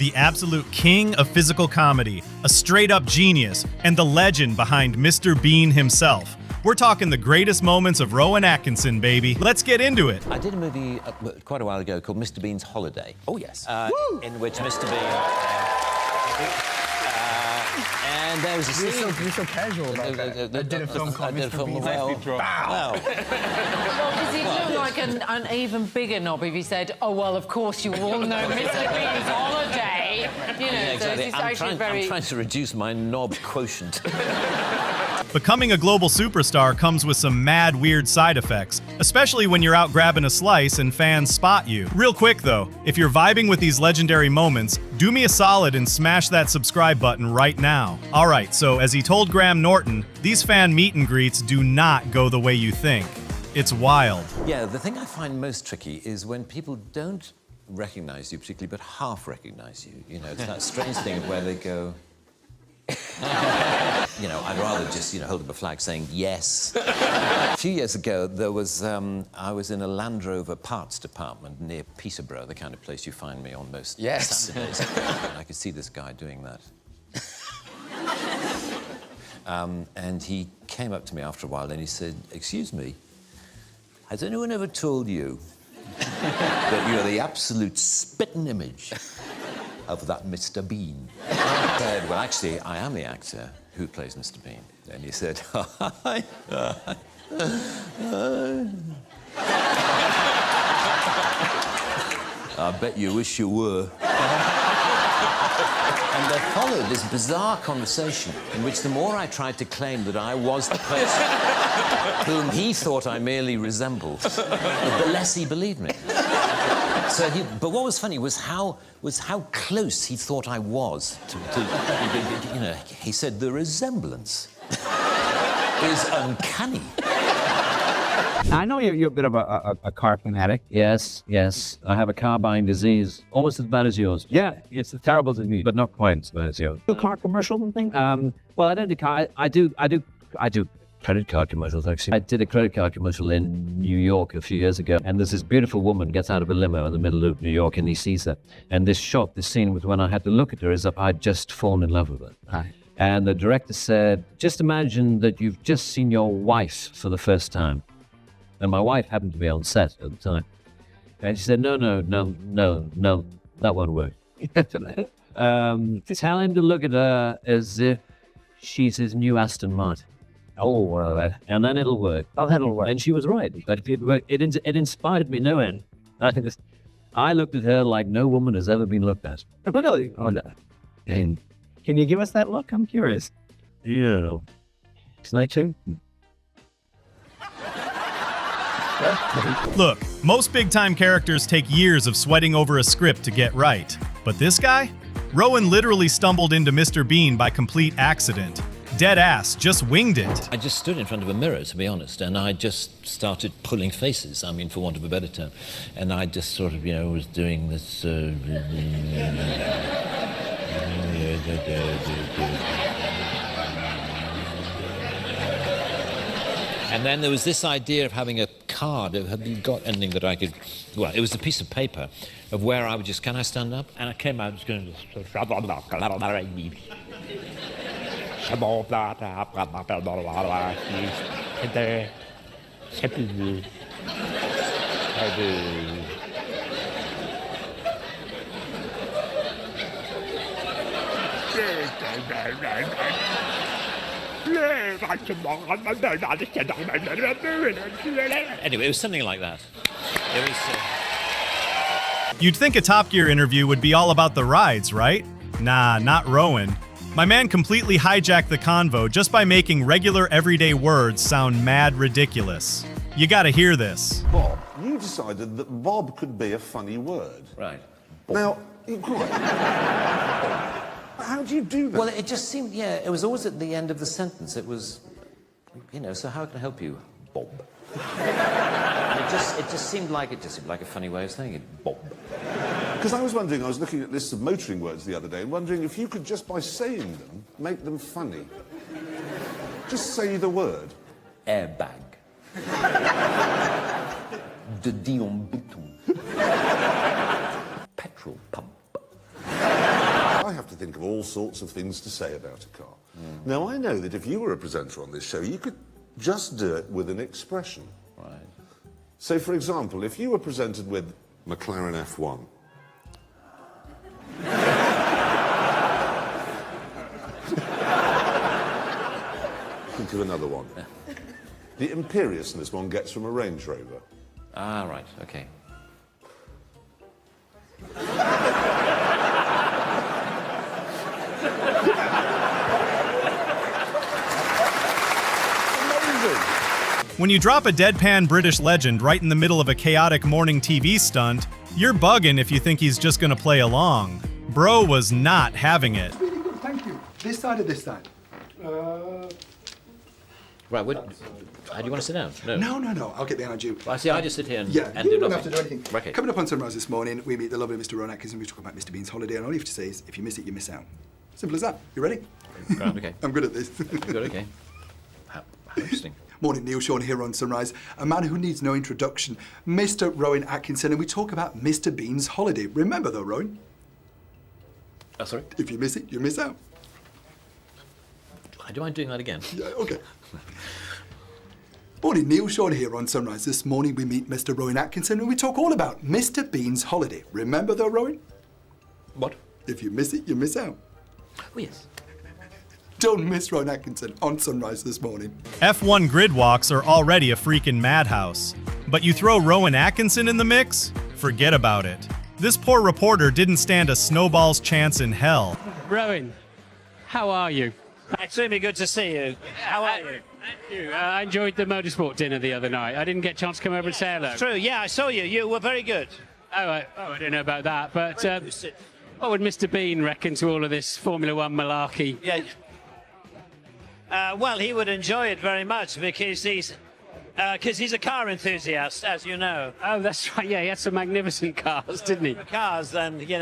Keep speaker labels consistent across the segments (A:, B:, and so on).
A: the absolute king of physical comedy, a straight-up genius, and the legend behind Mr. Bean himself. We're talking the greatest moments of Rowan Atkinson, baby. Let's get into it.
B: I did a movie quite a while ago called Mr. Bean's Holiday.
C: Oh, yes.
B: In which Mr. Bean... and there was a scene...
C: You're so casual about that. I did a film called Mr. Bean's Holiday.
D: Well, does he look like an even bigger knob if he said, oh, well, of course, you all know Mr. Bean's Holiday? You know,
B: Yeah, exactly.
D: so it's actually
B: I'm trying to reduce my knob quotient.
A: Becoming a global superstar comes with some mad, weird side effects, especially when you're out grabbing a slice and fans spot you. Real quick though, if you're vibing with these legendary moments, do me a solid and smash that subscribe button right now. Alright, so as he told Graham Norton, these fan meet and greets do not go the way you think. It's wild.
B: Yeah, the thing I find most tricky is when people don't recognize you particularly, but half recognize you. You know, it's that strange thing where they go... You know, I'd rather just, hold up a flag saying yes. A few years ago, there was, I was in a Land Rover parts department near Peterborough, the kind of place you find me on most Saturdays. And I could see this guy doing that. And he came up to me after a while and he said, excuse me, has anyone ever told you that you're the absolute spitting image of that Mr. Bean? I said, well, actually, I am the actor who plays Mr. Bean. And he said, I bet you wish you were. And there followed this bizarre conversation in which the more I tried to claim that I was the person whom he thought I merely resembled, the less he believed me. But what was funny was how close he thought I was to he said the resemblance is uncanny.
E: I know you're a bit of a car fanatic. Yes. I have a car buying disease, almost as bad as yours. Yeah, it's a terrible disease, but not quite as bad as yours.
C: Do car commercials and things?
E: Well, I don't do car. I do credit card commercials, actually. I did a credit card commercial in New York a few years ago, and there's this beautiful woman gets out of a limo in the middle of New York, and he sees her. And this scene was when I had to look at her as if I'd just fallen in love with her.
C: Right.
E: And the director said, just imagine that you've just seen your wife for the first time. And my wife happened to be on set at the time. And she said, no, that won't work. Tell him to look at her as if she's his new Aston Martin.
C: Oh, well,
E: and then it'll work.
C: Oh, that'll work.
E: And she was right. But it inspired me no end. I looked at her like no woman has ever been looked at.
C: Really? Oh, no.
E: And
C: can you give us that look? I'm curious.
E: yeah. Can I too?
A: Look, most big-time characters take years of sweating over a script to get right. But this guy? Rowan literally stumbled into Mr. Bean by complete accident. Dead ass, just winged it.
B: I just stood in front of a mirror, to be honest, and I just started pulling faces, for want of a better term. And I just sort of, was doing this... And then there was this idea of having a card. Have you got anything that I could... Well, it was a piece of paper of where I would just... Can I stand up? And I came out just going... Anyway, it was something like that. It was...
A: You'd think a Top Gear interview would be all about the rides, right? Nah, not Rowan. My man completely hijacked the convo just by making regular everyday words sound mad ridiculous. You gotta hear this.
F: Bob, you decided that Bob could be a funny word.
B: Right.
F: Now, how do you do that?
B: Well, it just seemed, it was always at the end of the sentence. It was, so how can I help you, Bob? And it just seemed like a funny way of saying it, Bob.
F: Because I was looking at lists of motoring words the other day, and wondering if you could, just by saying them, make them funny. Just say the word.
B: Airbag. De Dion Bouton. Petrol pump.
F: I have to think of all sorts of things to say about a car. Now, I know that if you were a presenter on this show, you could just do it with an expression.
B: Right.
F: So, for example, if you were presented with McLaren F1, think of another one. The imperiousness one gets from a Range Rover.
B: Ah, right, okay.
A: When you drop a deadpan British legend right in the middle of a chaotic morning TV stunt, you're bugging if you think he's just gonna play along. Bro was not having it.
G: Really good, thank you. This side or this side?
E: Right, how do you want to sit down?
G: No, I'll get behind you.
E: I see, I just sit here and,
G: Yeah,
E: and
G: you
E: do
G: don't
E: nothing.
G: have to do anything.
E: Okay.
G: Coming up on Sunrise this morning, we meet the lovely Mr. Rowan Atkinson. We talk about Mr. Bean's holiday, and all you have to say is, if you miss it, you miss out. Simple as that. You ready?
E: Grand, okay.
G: I'm good at this.
E: Good, okay. How interesting.
G: Morning, Neil Sean here on Sunrise. A man who needs no introduction, Mr. Rowan Atkinson, and we talk about Mr. Bean's holiday. Remember though, Rowan,
E: Sorry?
G: if you miss it, you miss out.
E: Do you mind doing that again?
G: Yeah, okay. Morning, Neil Sean here on Sunrise. This morning we meet Mr. Rowan Atkinson and we talk all about Mr. Bean's holiday. Remember though, Rowan?
E: What?
G: If you miss it, you miss out.
E: Oh, yes.
G: Don't miss Rowan Atkinson on Sunrise this morning.
A: F1 grid walks are already a freaking madhouse. But you throw Rowan Atkinson in the mix? Forget about it. This poor reporter didn't stand a snowball's chance in hell.
H: Rowan, how are you?
I: Extremely good to see you. How are you?
H: Thank you. I enjoyed the motorsport dinner the other night. I didn't get a chance to come over and say hello.
I: True, yeah, I saw you. You were very good.
H: I don't know about that, but what would Mr. Bean reckon to all of this Formula One malarkey?
I: Yeah. Well, he would enjoy it very much because he's a car enthusiast, as you know.
H: Oh, that's right. Yeah, he had some magnificent cars, didn't he?
I: Cars, then he'd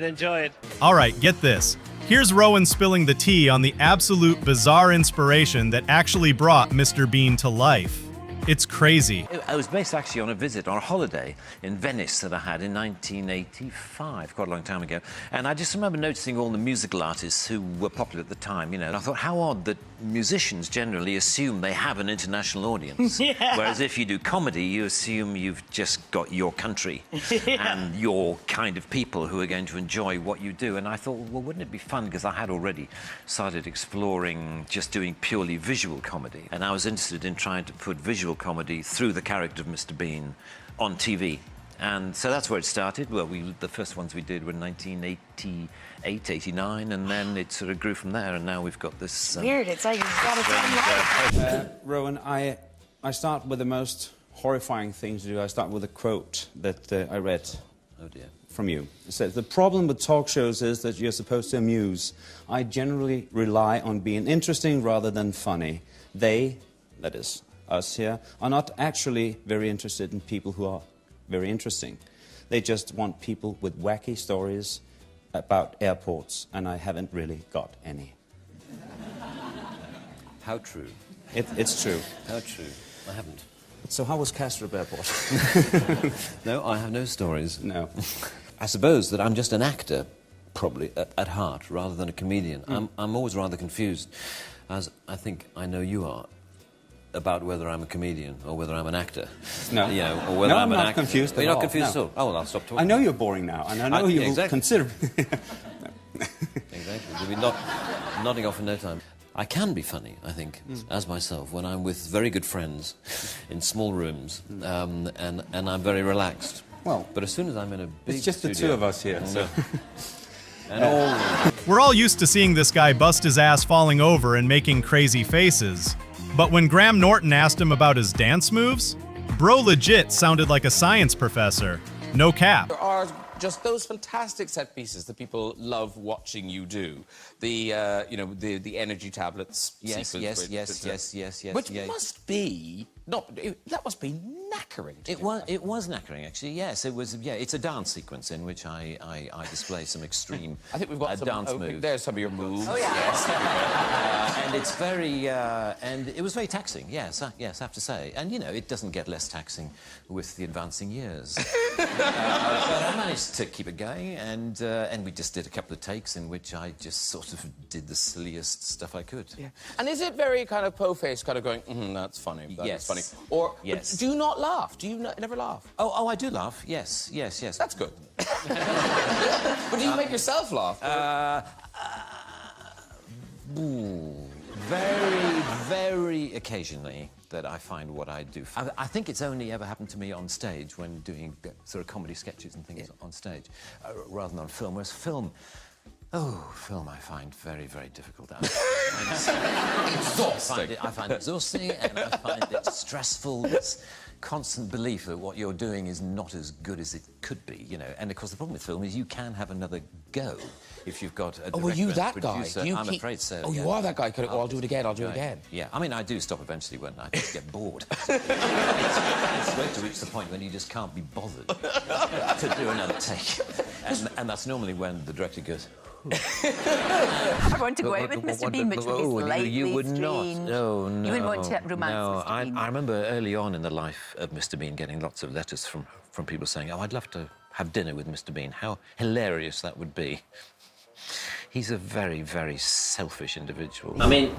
I: enjoy it.
A: All right, get this. Here's Rowan spilling the tea on the absolute bizarre inspiration that actually brought Mr. Bean to life. It's crazy.
B: I was based actually on a visit, on a holiday in Venice that I had in 1985, quite a long time ago. And I just remember noticing all the musical artists who were popular at the time, And I thought, how odd that musicians generally assume they have an international audience.
I: Yeah.
B: Whereas if you do comedy, you assume you've just got your country and your kind of people who are going to enjoy what you do. And I thought, well, wouldn't it be fun? Because I had already started exploring just doing purely visual comedy. And I was interested in trying to put visual comedy through the character of Mr. Bean on TV. And so that's where it started. Well, the first ones we did were in 1988, 89, and then it sort of grew from there, and now we've got this...
J: Weird, it's like it's got its own life.
K: Rowan, I start with the most horrifying thing to do. I start with a quote that I read from you. It says, "The problem with talk shows is that you're supposed to amuse. I generally rely on being interesting rather than funny. They, that is, us here, are not actually very interested in people who are very interesting. They just want people with wacky stories about airports, and I haven't really got any."
E: How true.
K: It's true.
E: How true. I haven't.
K: So how was Kastrup Airport?
E: No, I have no stories.
K: No.
E: I suppose that I'm just an actor, probably, at heart, rather than a comedian. I'm always rather confused, as I think I know you are, about whether I'm a comedian or whether I'm an actor.
K: No.
E: Or whether I'm
K: not
E: an actor.
K: confused
E: But you're
K: at
E: not
K: all.
E: confused
K: No.
E: at all? Oh, well, I'll stop talking.
K: I know you're boring now, and I know you will consider...
E: Exactly. You'll be nodding off in no time. I can be funny, I think, as myself, when I'm with very good friends in small rooms, and I'm very relaxed.
K: Well,
E: but as soon as I'm in a big
K: it's just
E: studio,
K: the two of us here, so...
E: And
A: We're all used to seeing this guy bust his ass falling over and making crazy faces. But when Graham Norton asked him about his dance moves, bro legit sounded like a science professor. No cap.
C: There are just those fantastic set pieces that people love watching you do. The energy tablets.
B: Yes.
C: Which must be That must be knackering.
B: It was knackering, actually. Yes, it was. Yeah, it's a dance sequence in which I display some extreme.
C: I think we've got some
B: dance moves.
C: There's some of your moves.
D: Oh yeah.
C: Yes.
B: And it's very, and it was very taxing. Yes, yes, I have to say. And you know, it doesn't get less taxing with the advancing years. But I managed to keep it going, and we just did a couple of takes in which I just sort of did the silliest stuff I could.
C: Yeah. And is it very kind of po-faced, kind of going, that's funny, that's funny? Or do you not laugh? Do you never laugh?
B: Oh, I do laugh. Yes, yes, yes.
C: That's good. But do you make yourself laugh?
B: Very, very occasionally that I find what I do. I think it's only ever happened to me on stage when doing sort of comedy sketches and things on stage, rather than on film. Whereas film I find very, very difficult.
C: Exhausting.
B: I find it exhausting, and I find it stressful. This constant belief that what you're doing is not as good as it could be, you know. And of course, the problem with film is you can have another go if you've got a director,
C: were you that
B: producer.
C: guy?
B: I'm afraid so.
C: Oh, you are that guy. I'll do it again. I'll do it again.
B: Yeah, I mean, I do stop eventually when I just get bored. It's great to reach the point when you just can't be bothered to do another take, and that's normally when the director goes.
J: I want to go out with Mr. Bean, which would be slightly
B: you would
J: strange.
B: not. No, no.
J: You wouldn't want to romance Mr. Bean.
B: I remember early on in the life of Mr. Bean getting lots of letters from people saying, "Oh, I'd love to have dinner with Mr. Bean. How hilarious that would be." He's a very, very selfish individual.
E: I mean,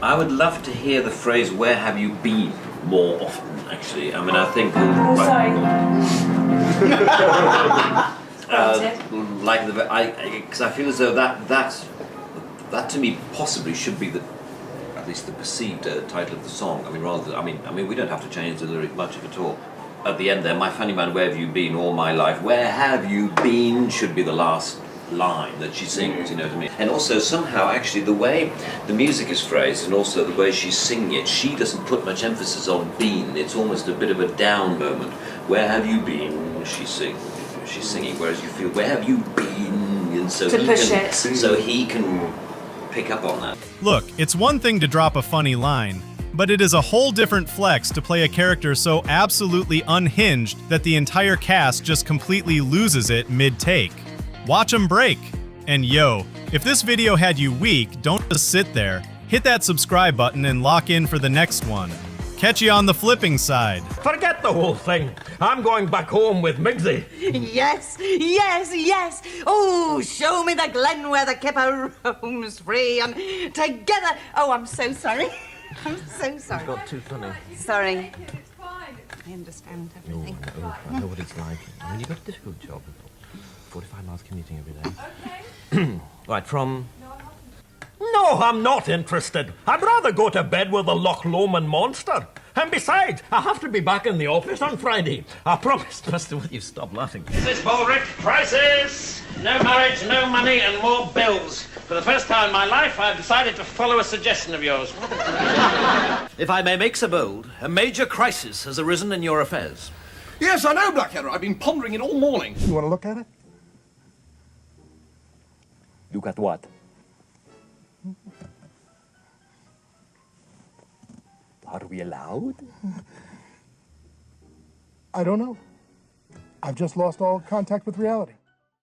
E: I would love to hear the phrase "Where have you been?" more often. Actually, I mean, I think. Because I feel as though that to me possibly should be at least the perceived title of the song. I mean, rather than, I mean, we don't have to change the lyric much of it at all. At the end there, my funny man, where have you been all my life? Where have you been? Should be the last line that she sings, you know what I mean? And also somehow, actually, the way the music is phrased and also the way she's singing it, she doesn't put much emphasis on been. It's almost a bit of a down moment. Where have you been? She's singing, whereas you feel, where have you been? And so he can pick up on that.
A: Look, it's one thing to drop a funny line, but it is a whole different flex to play a character so absolutely unhinged that the entire cast just completely loses it mid-take. Watch 'em break. And yo, if this video had you weak, don't just sit there. Hit that subscribe button and lock in for the next one. Catch you on the flipping side.
L: Forget the whole thing. I'm going back home with Migsy.
J: Yes, yes, yes. Oh, show me the glen where the kipper roams free and together. Oh, I'm so sorry. I'm so sorry.
L: Got too funny.
J: Sorry. I understand everything.
L: I know what it's like. I mean, you've got a difficult job. 45 miles commuting every day. Okay. Right, from... No, I'm not interested. I'd rather go to bed with the Loch Lomond monster. And besides, I have to be back in the office on Friday. I promised, Mr. Will you stop laughing?
I: This Baldrick, crisis! No marriage, no money, and more bills. For the first time in my life, I've decided to follow a suggestion of yours.
L: If I may make so bold, a major crisis has arisen in your affairs.
M: Yes, I know, Blackadder. I've been pondering it all morning.
N: You want to look at it?
L: Look at what? Are we allowed?
N: I don't know. I've just lost all contact with reality.